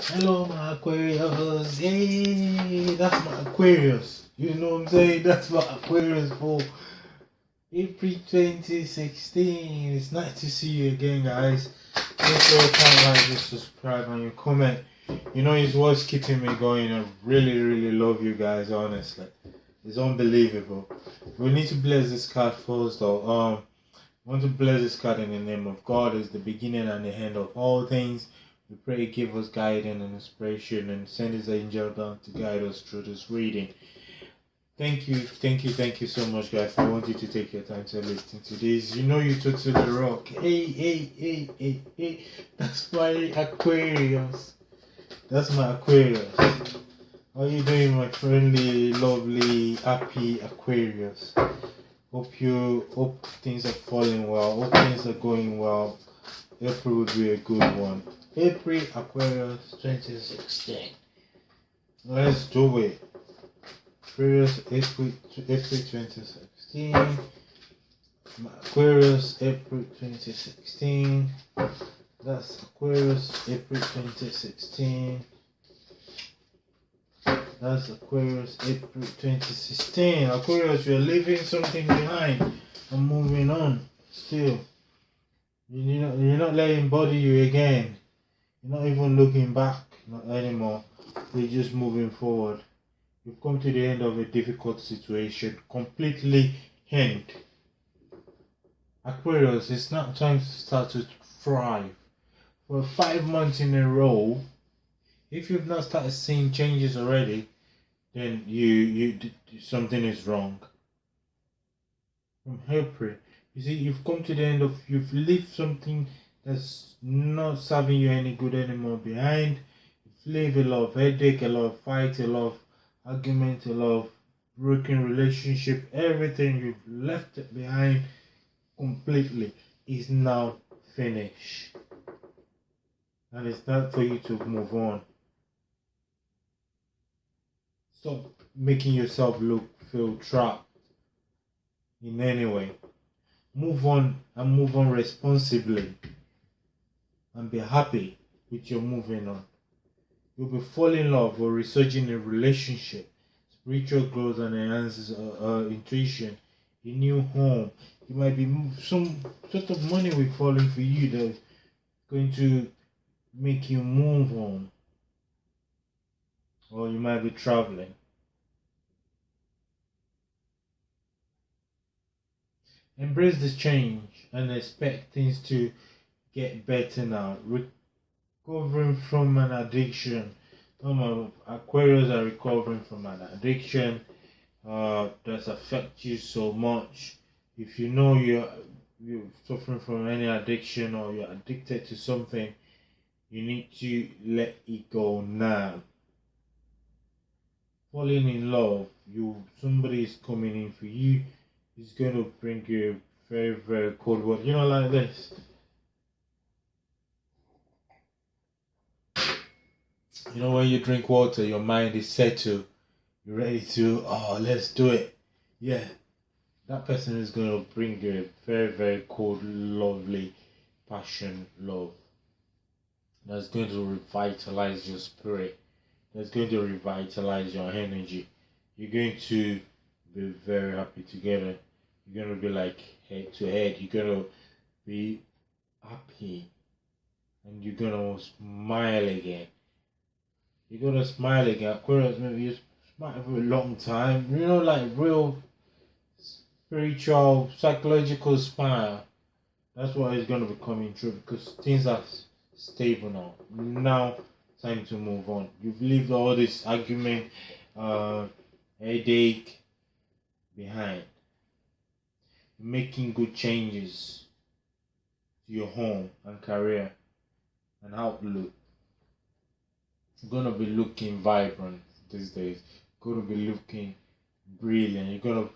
Hello, my Aquarius. Hey, that's my Aquarius. You know what I'm saying? That's my Aquarius for April 2016. It's nice to see you again, guys. Make sure you like, subscribe, and you comment. You know, it's what's keeping me going. I really, really love you guys, honestly. It's unbelievable. We need to bless this card first, though. I want to bless this card in the name of God as the beginning and the end of all things. We pray give us guidance and inspiration and send his angel down to guide us through this reading. Thank you so much, guys. I want you to take your time to listen to this. You know you totally rock. Hey. That's my Aquarius. That's my Aquarius. How you doing, my friendly, lovely, happy Aquarius? Hope things are falling well. Hope things are going well. April will be a good one. April Aquarius 2016. Let's do it. Aquarius April 2016. Aquarius April 2016. That's Aquarius April 2016. That's Aquarius April 2016. Aquarius, you're leaving something behind and moving on still. You're not letting bother you again. You're not even looking back, not anymore. You're just moving forward. You've come to the end of a difficult situation. Completely end. Aquarius, it's not time to start to thrive. For 5 months in a row, if you've not started seeing changes already, then something is wrong. From April, you see, you've come to the end of, you've left something that's not serving you any good anymore behind. You've left a lot of headache, a lot of fight, a lot of argument, a lot of broken relationship. Everything you've left it behind completely is now finished. And it's time for you to move on. Stop making yourself feel trapped in any way. Move on and move on responsibly. And be happy with your moving on. You'll be falling in love or resurging in a relationship. Spiritual growth and enhances intuition. A new home. It might be some sort of money will falling for you that's going to make you move on. Or you might be traveling. Embrace the change and expect things to get better now. Recovering from an addiction. Some of Aquarius are recovering from an addiction that's affects you so much. If you know you're suffering from any addiction or you're addicted to something, you need to let it go now. Falling in love, somebody is coming in for you. It's going to bring you a very, very cold one. You know, like this. You know, when you drink water, your mind is settled. You're ready to, let's do it. Yeah. That person is going to bring you a very, very cold, lovely, passion, love. That's going to revitalize your spirit. That's going to revitalize your energy. You're going to be very happy together. You're going to be like head to head. You're going to be happy. And you're going to smile again. You're going to smile again. Aquarius, maybe you smile for a long time. You know, like real spiritual, psychological smile. That's what is going to be coming true because things are stable now. Now, time to move on. You've left all this argument, headache behind. Making good changes to your home and career and outlook. You're gonna be looking vibrant these days. You're gonna be looking brilliant. You're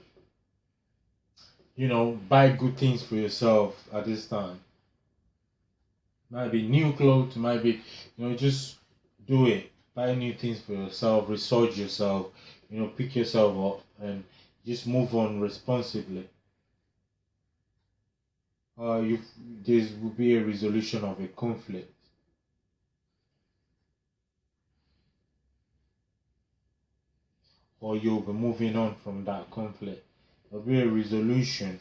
gonna, buy good things for yourself at this time. Might be new clothes, might be, just do it. Buy new things for yourself, research yourself, pick yourself up and just move on responsibly. There will be a resolution of a conflict. or you'll be moving on from that conflict. There'll be a resolution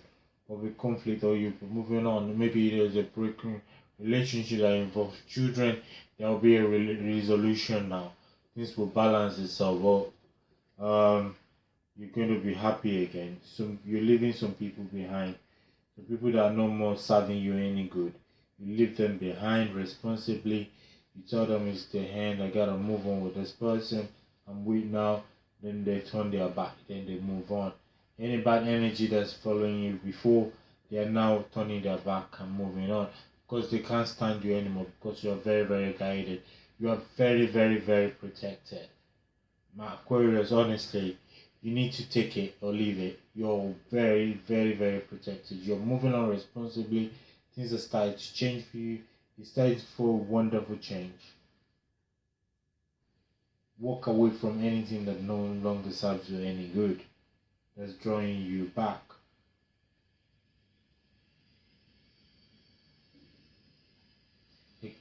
of a conflict, or you'll be moving on. Maybe there's a breaking relationship that involves children. There'll be a resolution now. Things will balance itself up. You're going to be happy again. So you're leaving some people behind. The people that are no more serving you any good. You leave them behind responsibly. You tell them it's the end. I gotta move on with this person. I'm weak now. Then they turn their back. Then they move on. Any bad energy that's following you before, they are now turning their back and moving on, because they can't stand you anymore, because you are very, very guided. You are very, very, very protected. My Aquarius, honestly, you need to take it or leave it. You're very, very, very protected. You're moving on responsibly. Things are starting to change for you. It's starting for a wonderful change. Walk away from anything that no longer serves you any good, that's drawing you back.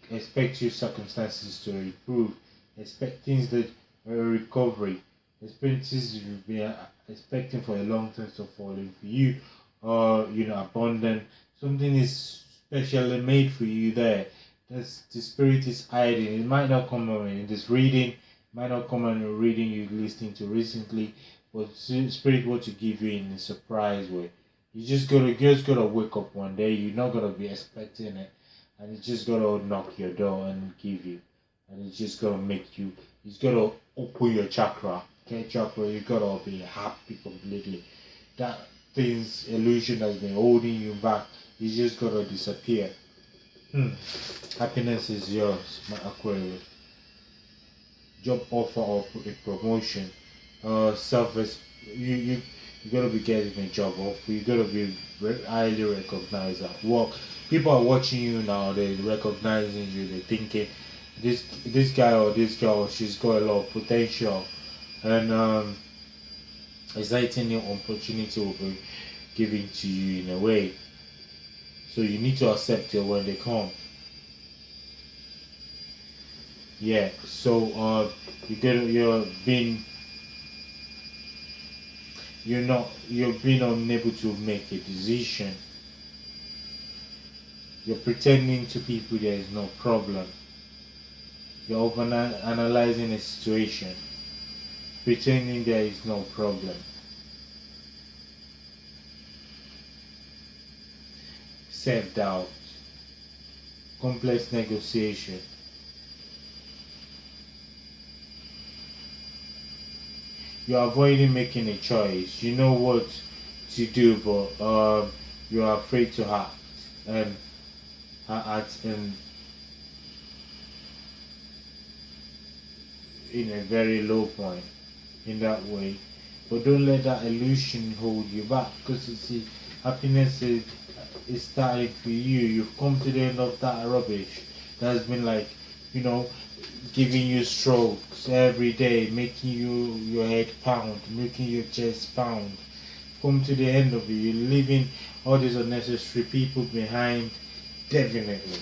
Expect your circumstances to improve. Expect things that are recovery. Expect things you've been expecting for a long time to fall in for you, or abundant. Something is specially made for you there. That's the spirit is hiding. It might not come in this reading. It might not come in a reading you listening to recently. But spirit wants to give you in a surprise way. You just gotta wake up one day. You're not gonna be expecting it, and it's just gonna knock your door and give you, and it's just gonna make you. It's gonna open your chakra. Okay, chakra. You gotta be happy completely. That thing's illusion that's been holding you back is just gonna disappear. Happiness is yours, my Aquarius. Job offer or a promotion. You gotta be getting a job offer. You gotta be highly recognized at work. People are watching you now. They're recognizing you. They're thinking this guy or this girl, she's got a lot of potential, and exciting new opportunity will be given to you in a way. So you need to accept it when they come. Yeah. So you're being unable to make a decision. You're pretending to people there is no problem. You're over analyzing a situation, pretending there is no problem. Self-doubt, complex negotiation. You're avoiding making a choice. You know what to do, but you're afraid to act and in a very low point in that way. But don't let that illusion hold you back, because you see, happiness is starting for you. You've come to the end of that rubbish that's been giving you strokes every day, making your head pound, making your chest pound. Come to the end of it. You're leaving all these unnecessary people behind. Definitely.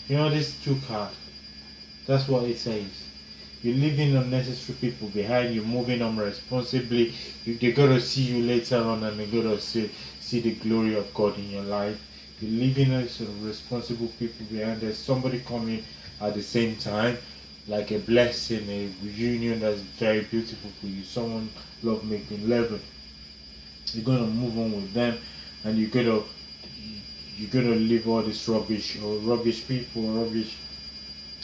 This 2 card. That's what it says. You're leaving unnecessary people behind. You're moving on responsibly. They're gonna see you later on, and they're gonna see the glory of God in your life. You're leaving responsible people behind. There's somebody coming at the same time, like a blessing, a reunion that's very beautiful for you. Someone love making level. You're gonna move on with them, and you're gonna leave all this rubbish people, rubbish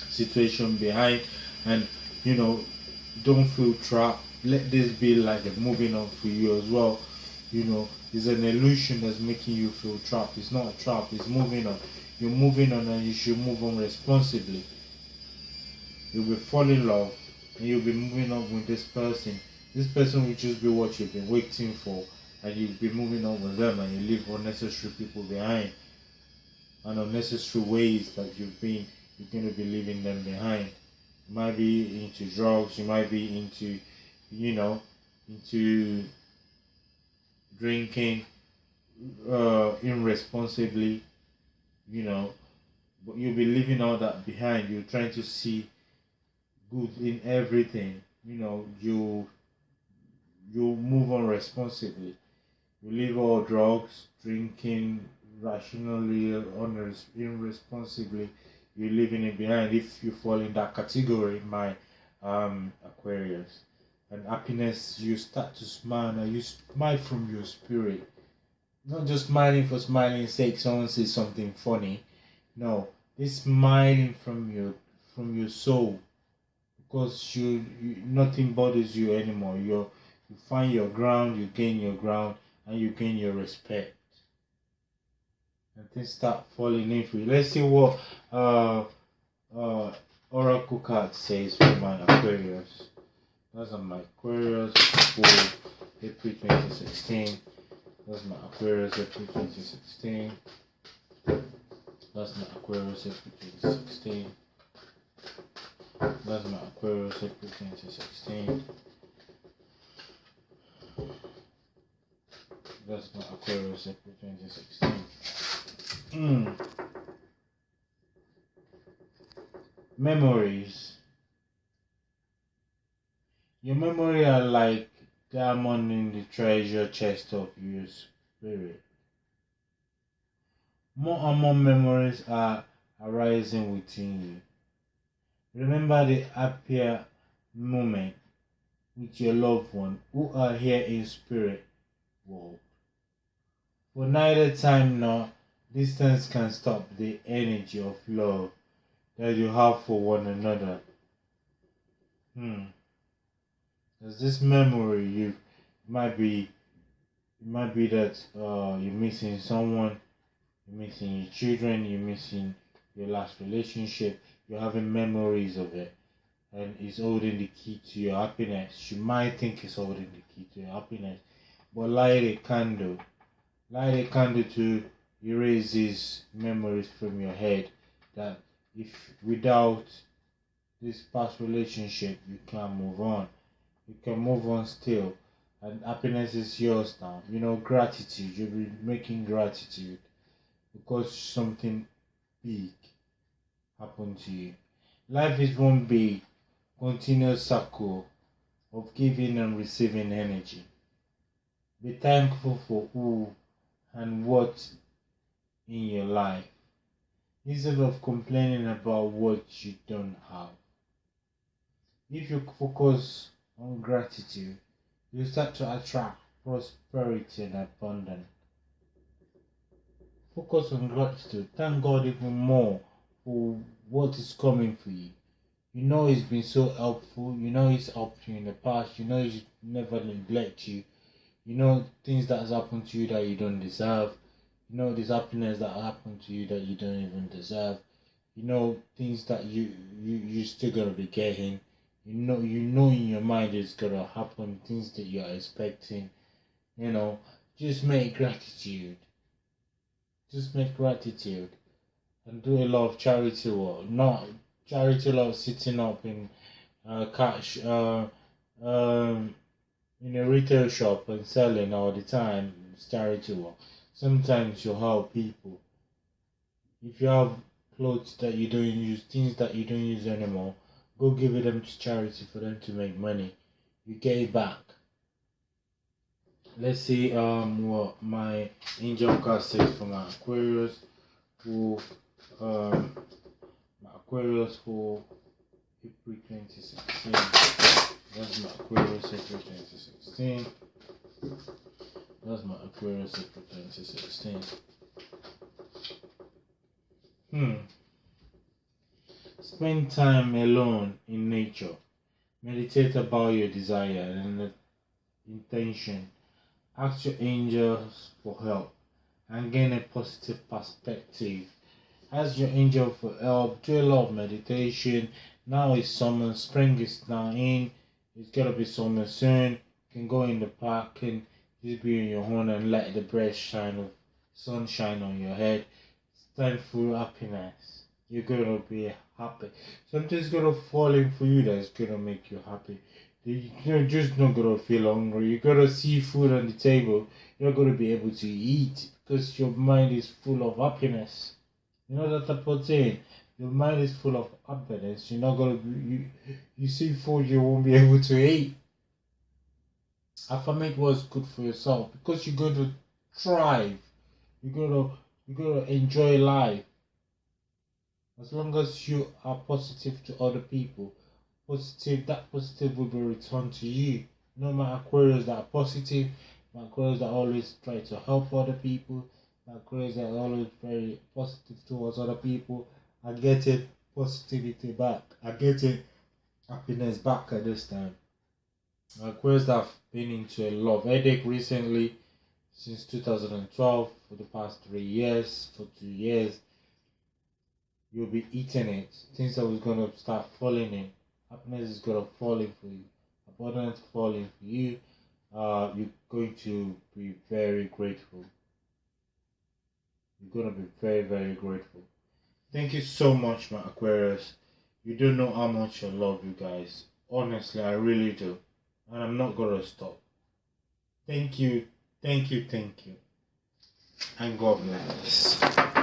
situation behind, and don't feel trapped. Let this be like a moving on for you as well. It's an illusion that's making you feel trapped. It's not a trap. It's moving on. You're moving on, and you should move on responsibly. You'll be falling in love, and you'll be moving on with this person. This person will just be what you've been waiting for, and you'll be moving on with them, and you leave unnecessary people behind, and unnecessary ways that you're going to be leaving them behind. You might be into drugs. You might be into drinking irresponsibly. But you'll be leaving all that behind. You're trying to see good in everything. you move on responsibly. You leave all drugs, drinking rationally, irresponsibly. You're leaving it behind if you fall in that category, my Aquarius. And happiness, you start to smile and you smile from your spirit. Not just smiling for smiling's sake, someone says something funny. No, this smiling from your soul, because nothing bothers you anymore. You find your ground, you gain your ground, and you gain your respect. And things start falling in for you. Let's see what Oracle card says for my Aquarius. That's my Aquarius for April 2016. That's my Aquarius April 2016. That's my Aquarius April 2016. That's my Aquarius April 2016. That's my Aquarius April 2016. Memories. Your memory are like diamond in the treasure chest of your spirit. More and more memories are arising within you. Remember the happier moment with your loved one who are here in spirit world. For neither time nor distance can stop the energy of love that you have for one another. There's this memory it might be that you're missing someone, you're missing your children, you're missing your last relationship, you're having memories of it, and it's holding the key to your happiness. You might think it's holding the key to your happiness, but light a candle to erase these memories from your head, that if without this past relationship you can't move on. You can move on still, and happiness is yours now. Gratitude. You'll be making gratitude because something big happened to you. Life is one big, continuous circle of giving and receiving energy. Be thankful for who and what in your life, instead of complaining about what you don't have. If you focus on gratitude, you start to attract prosperity and abundance. Focus on gratitude. Thank God even more for what is coming for you. He's been so helpful. He's helped you in the past. He's never neglect you. Things that has happened to you that you don't deserve. This happiness that happened to you that you don't even deserve. Things that you still gonna be getting. In your mind it's gonna happen, things that you're expecting. Just make gratitude. And do a lot of charity work. Not charity love sitting up in cash in a retail shop and selling all the time. It's charity work. Sometimes you help people. If you have clothes that you don't use, things that you don't use anymore, go give them to charity for them to make money. You get it back. Let's see what my angel card says for my Aquarius for April 2016. That's my Aquarius April 2016. That's my Aquarius April 2016. Spend time alone in nature. Meditate about your desire and intention. Ask your angels for help and gain a positive perspective. Ask your angel for help. Do a lot of meditation. Now is summer. Spring is now in. It's gonna be summer soon. You can go in the park and just be on your own and let the bright shine of sunshine on your head. It's time for happiness. You're gonna be happy. Something's gonna fall in for you that's gonna make you happy. You're just not gonna feel hungry. You're gonna see food on the table. You're gonna be able to eat because your mind is full of happiness. That type of thing. Your mind is full of happiness. You're not gonna be, you see food you won't be able to eat. Affirmate what's good for yourself, because you're going to thrive. You're gonna enjoy life. As long as you are positive to other people, that positive will be returned to you. No matter Aquarius that are positive, my Aquarius that always try to help other people, my Aquarius that are always very positive towards other people, I get it positivity back. I get it happiness back at this time. My Aquarius that have been into a lot of headache recently, since 2012, for the past 3 years, for 2 years, you'll be eating it. Things that was gonna start falling in. Happiness is gonna fall in for you. Abundance falling for you. You're going to be very grateful. You're gonna be very, very grateful. Thank you so much, my Aquarius. You don't know how much I love you guys. Honestly, I really do. And I'm not gonna stop. Thank you, thank you, thank you. And God bless.